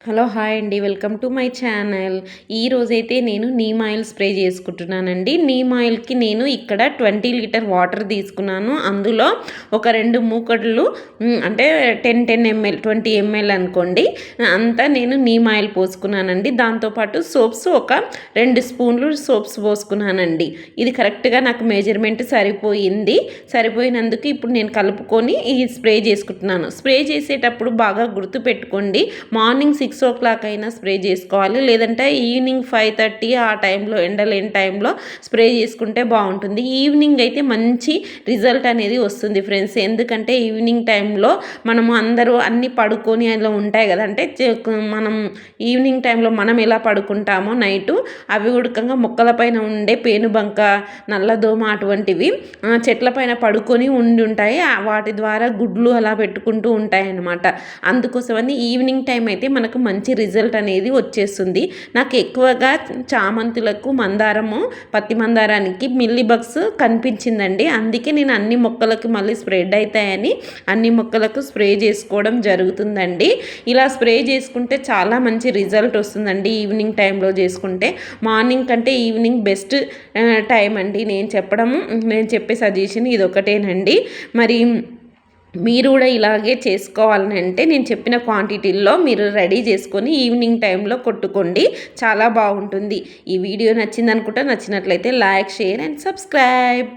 Hello hi అండి, welcome to my channel. ఈరోజైతే నేను నీమ్ ఆయిల్ స్ప్రే చేసుకుంటున్నానండి. నీమ్ ఆయిల్కి నేను ఇక్కడ 20 లీటర్ వాటర్ తీసుకున్నాను. అందులో ఒక 2 మూకడ్లు అంటే 10 ml 20 ml అనుకోండి, అంతా నేను నీమ్ ఆయిల్ పోసుకున్నానండి. దాంతోపాటు సోప్స్ ఒక 2 స్పూన్లు సోప్స్ పోసుకున్నానండి. ఇది కరెక్ట్గా నాకు మెజర్మెంట్ సరిపోయినందుకు ఇప్పుడు నేను కలుపుకొని ఈ స్ప్రే చేసుకుంటున్నాను. స్ప్రే చేసేటప్పుడు బాగా గుర్తు పెట్టుకోండి, మార్నింగ్ 6 o'clock అయినా స్ప్రే చేసుకోవాలి, లేదంటే ఈవినింగ్ 5:30 ఆ టైంలో, ఎండలేని టైంలో స్ప్రే చేసుకుంటే బాగుంటుంది. ఈవినింగ్ అయితే మంచి రిజల్ట్ అనేది వస్తుంది ఫ్రెండ్స్. ఎందుకంటే ఈవినింగ్ టైంలో మనము అందరూ అన్నీ పడుకొని అలా ఉంటాయి కదా, అంటే మనం ఈవినింగ్ టైంలో మనం ఎలా పడుకుంటామో నైటు, అవి ఉడకంగా మొక్కలపైన ఉండే పేనుబంక, నల్లదోమ అటువంటివి చెట్ల పైన పడుకొని ఉండి ఉంటాయి. వాటి ద్వారా గుడ్లు అలా పెట్టుకుంటూ ఉంటాయి అన్నమాట. అందుకోసమని ఈవినింగ్ టైం అయితే మనకు మంచి రిజల్ట్ అనేది వచ్చేస్తుంది. నాకు ఎక్కువగా చామంతులకు, మందారము, పత్తి మందారానికి మిల్లీ బగ్స్ కనిపించిందండి. అందుకే నేను అన్ని మొక్కలకు మళ్ళీ స్ప్రెడ్ అవుతాయని అన్ని మొక్కలకు స్ప్రే చేసుకోవడం జరుగుతుందండి. ఇలా స్ప్రే చేసుకుంటే చాలా మంచి రిజల్ట్ వస్తుందండి. ఈవినింగ్ టైంలో చేసుకుంటే మార్నింగ్ కంటే ఈవినింగ్ బెస్ట్ టైం అండి. నేను చెప్పే సజెషన్ ఇది ఒకటేనండి. మరి మీరు కూడా ఇలాగే చేసుకోవాలని అంటే నేను చెప్పిన క్వాంటిటీల్లో మీరు రెడీ చేసుకొని ఈవినింగ్ టైంలో కొట్టుకోండి, చాలా బాగుంటుంది. ఈ వీడియో నచ్చింది అనుకుంటా. నచ్చినట్లయితే లైక్, షేర్ అండ్ సబ్స్క్రైబ్.